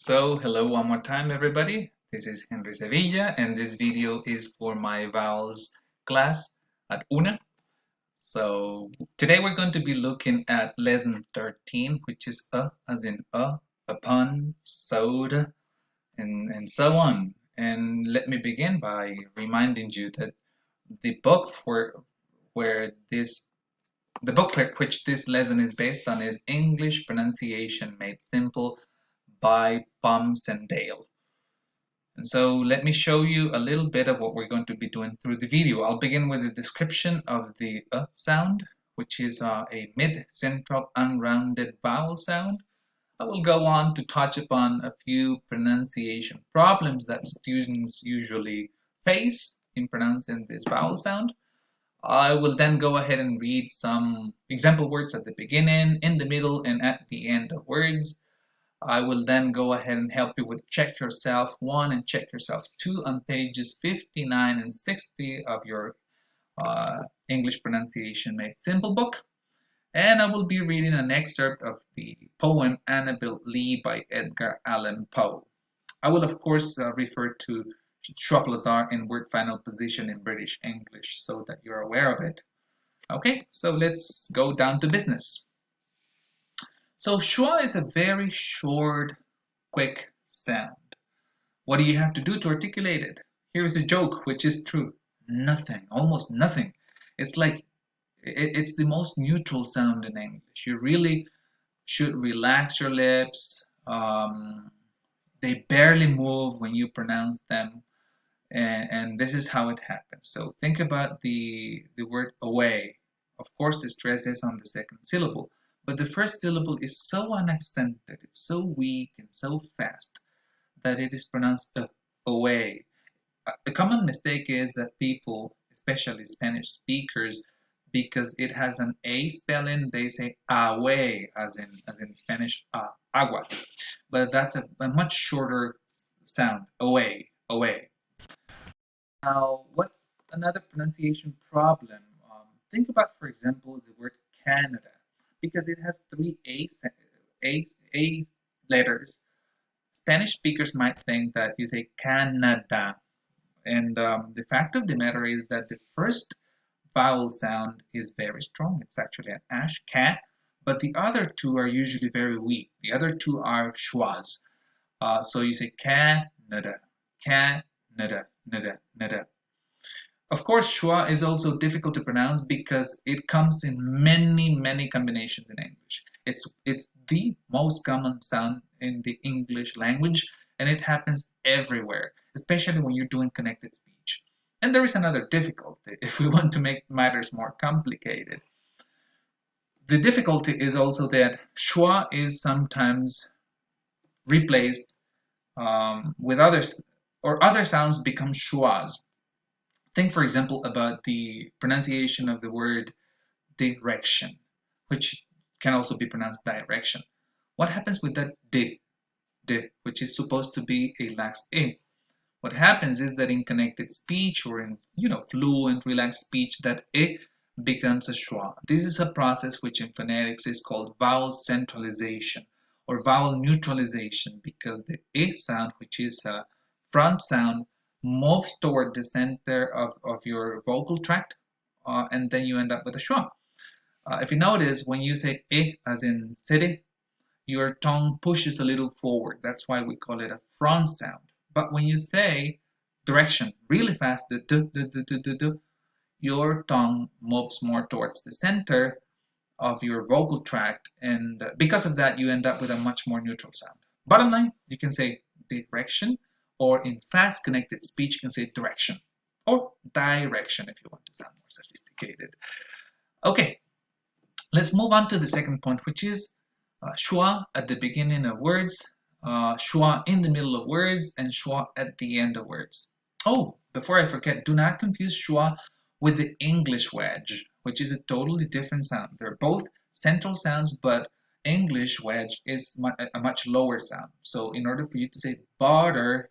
So, hello one more time, everybody. This is Henry Sevilla, and this video is for my vowels class at UNA. So, today we're going to be looking at lesson 13, which is as in upon, soda, and so on. And let me begin by reminding you that the book which this lesson is based on is English Pronunciation Made Simple by Poem Annabel. And so let me show you a little bit of what we're going to be doing through the video. I'll begin with a description of the sound, which is a mid-central unrounded vowel sound. I will go on to touch upon a few pronunciation problems that students usually face in pronouncing this vowel sound. I will then go ahead and read some example words at the beginning, in the middle, and at the end of words. I will then go ahead and help you with Check Yourself 1 and Check Yourself 2 on pages 59 and 60 of your English Pronunciation Made Simple book. And I will be reading an excerpt of the poem Annabel Lee by Edgar Allan Poe. I will, of course, refer to Schwa in word final position in British English so that you're aware of it. Okay, so let's go down to business. So Schwa is a very short, quick sound. What do you have to do to articulate it? Here's a joke, which is true. Nothing, almost nothing. It's like it's the most neutral sound in English. You really should relax your lips. They barely move when you pronounce them, and this is how it happens. So think about the word away. Of course, the stress is on the second syllable, but the first syllable is so unaccented, it's so weak and so fast that it is pronounced away. A common mistake is that people, especially Spanish speakers, because it has an A spelling, they say away, as in Spanish agua. But that's a much shorter sound, away, away. Now, what's another pronunciation problem? Think about, for example, the word Canada, because it has three A letters. Spanish speakers might think that you say Canada, and the fact of the matter is that the first vowel sound is very strong. It's actually an ash, ca, but the other two are usually very weak. The other two are schwas. So you say Canada, Canada, nada, nada. Of course, schwa is also difficult to pronounce because it comes in many combinations in English. It's the most common sound in the English language, and it happens everywhere, especially when you're doing connected speech. And there is another difficulty if we want to make matters more complicated. The difficulty is also that schwa is sometimes replaced with others, or other sounds become schwas. Think, for example, about the pronunciation of the word direction, which can also be pronounced direction. What happens with that d, which is supposed to be a last a? What happens is that in connected speech or in fluent, relaxed speech, that e becomes a schwa. This is a process which in phonetics is called vowel centralization or vowel neutralization, because the e sound, which is a front sound, moves toward the center of your vocal tract, and then you end up with a schwa. If you notice, when you say e, as in city, your tongue pushes a little forward. That's why we call it a front sound. But when you say direction really fast, the d, your tongue moves more towards the center of your vocal tract, and because of that, you end up with a much more neutral sound. Bottom line, you can say direction, or in fast connected speech, you can say direction or direction if you want to sound more sophisticated. Okay, let's move on to the second point, which is schwa at the beginning of words, schwa in the middle of words, and schwa at the end of words. Oh, before I forget, do not confuse schwa with the English wedge, which is a totally different sound. They're both central sounds, but English wedge is a much lower sound. So in order for you to say butter,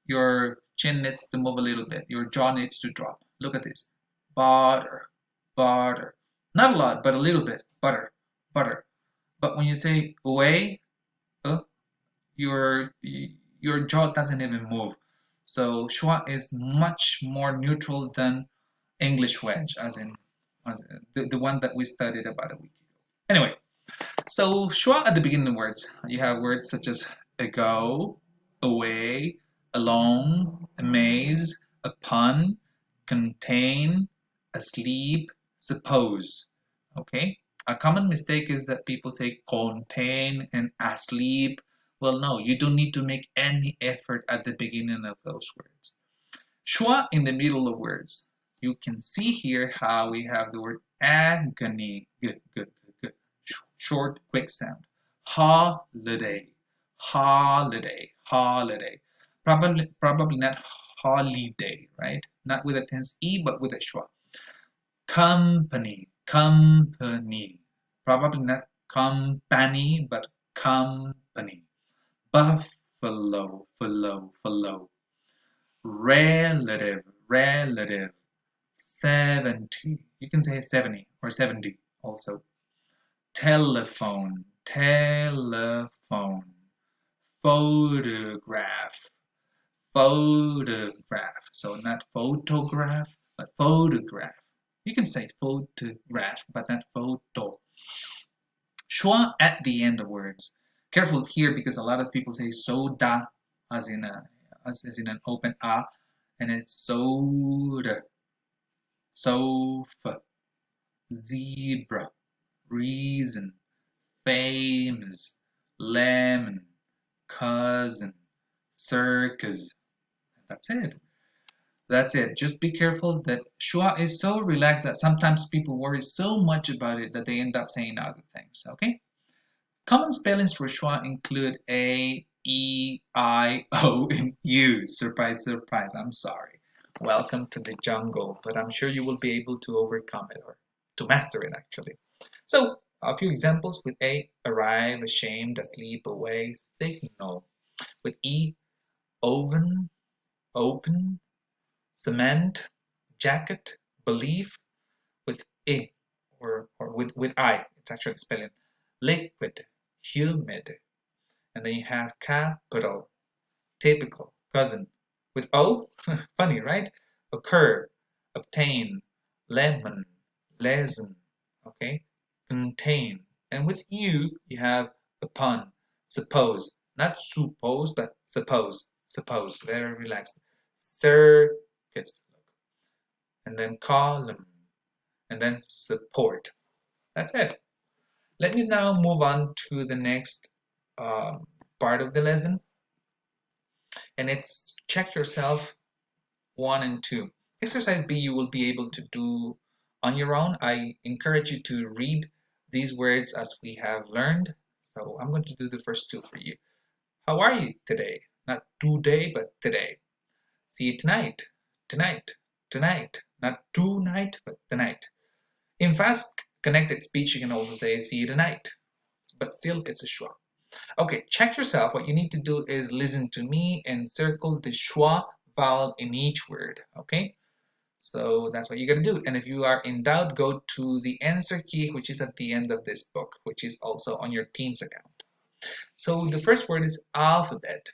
your chin needs to move a little bit. Your jaw needs to drop. Look at this. Butter, butter. Not a lot, but a little bit. Butter, butter. But when you say away, your jaw doesn't even move. So schwa is much more neutral than English wedge, as the one that we studied about a week ago. Anyway, so schwa at the beginning of words, you have words such as ago, away, alone, amaze, upon, contain, asleep, suppose. Okay? A common mistake is that people say contain and asleep. Well, no, you don't need to make any effort at the beginning of those words. Schwa in the middle of words. You can see here how we have the word agony. Good, good, good, good. Short, quick sound. Holiday, holiday, holiday. Probably not holiday, right? Not with a tense E, but with a schwa. Company, company. Probably not company, but company. Buffalo, follow. Relative, relative. 70. You can say 70 or 70 also. Telephone, telephone. Photograph, photograph. So not photograph, but photograph. You can say photograph, but not photo. Schwa at the end of words. Careful here because a lot of people say soda as in in an open a, and it's soda, sofa, zebra, reason, famous, lemon, cousin, circus. That's it. That's it. Just be careful that schwa is so relaxed that sometimes people worry so much about it that they end up saying other things. Okay? Common spellings for schwa include A, E, I, O, and U. Surprise, surprise. I'm sorry. Welcome to the jungle, but I'm sure you will be able to overcome it or to master it actually. So, a few examples with A, arrive, ashamed, asleep, away, signal. With E, oven, open, cement, jacket, belief. With I, or with I, it's actually spelling liquid, humid. And then you have capital, typical, cousin. With O, funny, right? Occur, obtain, lemon, lesson, okay? Contain. And with U, you have upon, suppose. Not suppose, but suppose. Suppose. Very relaxed. Circus. And then column. And then support. That's it. Let me now move on to the next part of the lesson. And it's check yourself 1 and 2. Exercise B you will be able to do on your own. I encourage you to read these words as we have learned. So I'm going to do the first 2 for you. How are you today? Not today, but today. See you tonight. Tonight. Tonight. Not tonight, but tonight. In fast connected speech, you can also say see you tonight. But still, it's a schwa. Okay, check yourself. What you need to do is listen to me and circle the schwa vowel in each word. Okay, so that's what you got to do. And if you are in doubt, go to the answer key, which is at the end of this book, which is also on your Teams account. So the first word is alphabet.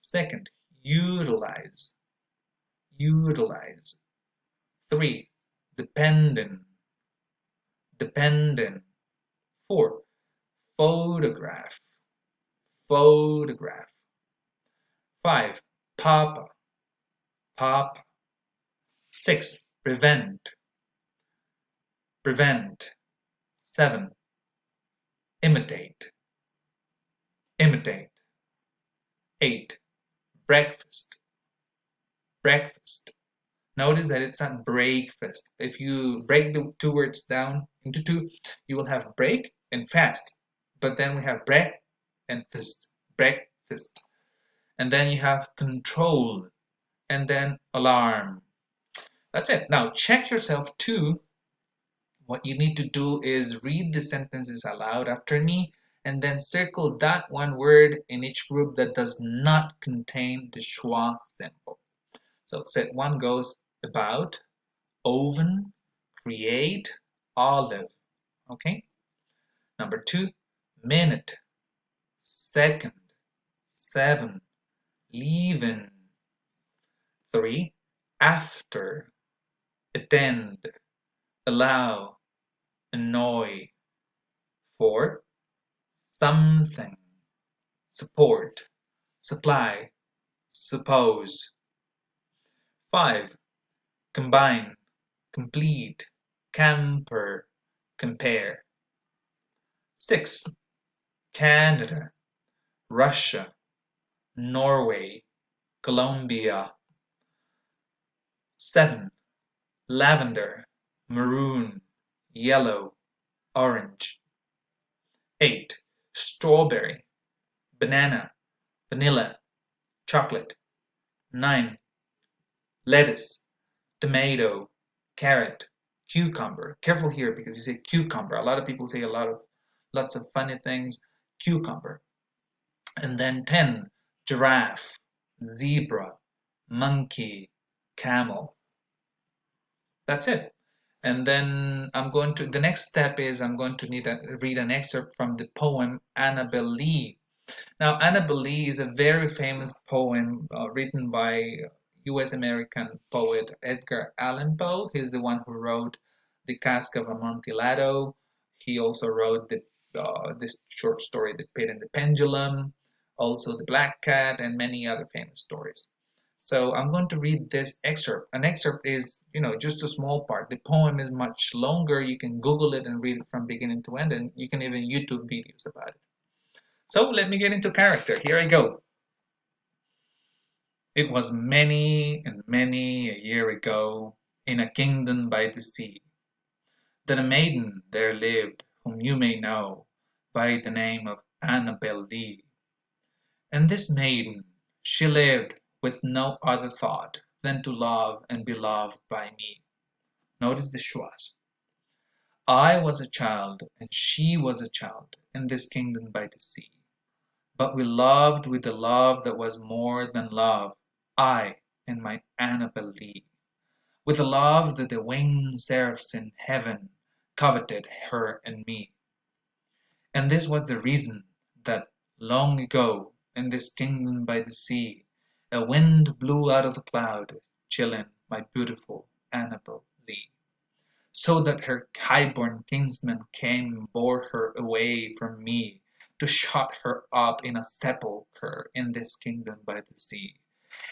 Second, utilize. Utilize. 3, dependent. Dependent. 4, photograph. Photograph. 5, papa. Papa. 6, prevent. Prevent. 7, imitate. Imitate. 8, breakfast. Breakfast. Notice that it's not breakfast. If you break the 2 words down into 2, you will have break and fast. But then we have break and fist. Breakfast. And then you have control. And then alarm. That's it. Now check yourself too. What you need to do is read the sentences aloud after me and then circle that one word in each group that does not contain the schwa symbol. So set 1 goes about, oven, create, olive. Okay? Number 2, minute, second, 7. Leaving. 3. After. Attend. Allow. Annoy. 4. Something. Support. Supply. Suppose. 5. Combine. Complete. Camper. Compare. 6. Canada. Russia. Norway. Colombia. 7. Lavender. Maroon. Yellow. Orange. 8. Strawberry. Banana. Vanilla. Chocolate. 9. Lettuce. Tomato. Carrot. Cucumber. Careful here because you say cucumber. A lot of people say lots of funny things. Cucumber. And then 10. Giraffe. Zebra. Monkey. Camel. That's it. And then the next step is I'm going to read an excerpt from the poem Annabel Lee. Now, Annabel Lee is a very famous poem written by US American poet Edgar Allan Poe. He's the one who wrote The Cask of Amontillado. He also wrote this short story, The Pit and the Pendulum, also The Black Cat, and many other famous stories. So I'm going to read this excerpt. An excerpt is, just a small part. The poem is much longer. You can Google it and read it from beginning to end, and you can even YouTube videos about it. So let me get into character. Here I go. It was many and many a year ago, in a kingdom by the sea, that a maiden there lived whom you may know by the name of Annabel Lee. And this maiden, she lived with no other thought than to love and be loved by me. Notice the schwas. I was a child and she was a child in this kingdom by the sea. But we loved with the love that was more than love, I and my Annabel Lee, with the love that the winged seraphs in heaven coveted her and me. And this was the reason that long ago in this kingdom by the sea, a wind blew out of the cloud, chilling my beautiful Annabel Lee, so that her high-born kinsman came and bore her away from me, to shut her up in a sepulchre in this kingdom by the sea.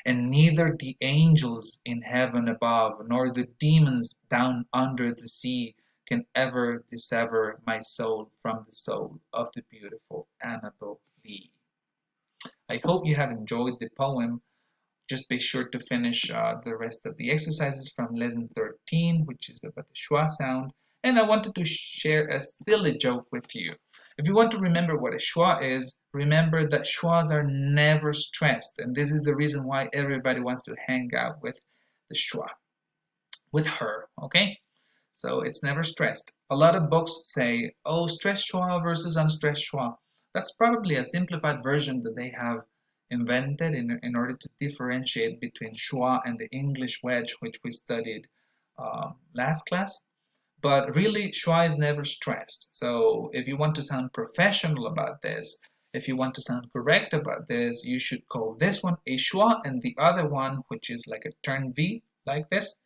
And neither the angels in heaven above, nor the demons down under the sea, can ever dissever my soul from the soul of the beautiful Annabel Lee. I hope you have enjoyed the poem. Just be sure to finish the rest of the exercises from lesson 13, which is about the Schwa sound. And I wanted to share a silly joke with you. If you want to remember what a schwa is, remember that schwas are never stressed. And this is the reason why everybody wants to hang out with the schwa, with her, okay? So it's never stressed. A lot of books say, oh, stressed schwa versus unstressed schwa. That's probably a simplified version that they have invented in order to differentiate between schwa and the English wedge, which we studied last class. But really, schwa is never stressed. So if you want to sound professional about this, if you want to sound correct about this, you should call this one a schwa and the other one, which is like a turn V, like this,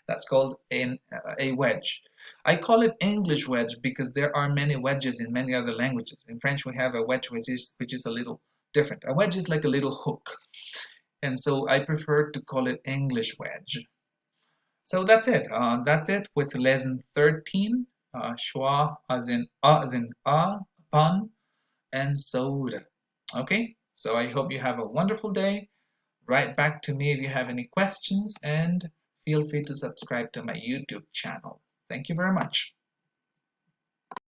that's called a wedge. I call it English wedge because there are many wedges in many other languages. In French, we have a wedge which is a little different. A wedge is like a little hook. And so I prefer to call it English wedge. So that's it. That's it with lesson 13. Schwa as in upon, and soda. Okay, so I hope you have a wonderful day. Write back to me if you have any questions, and feel free to subscribe to my YouTube channel. Thank you very much.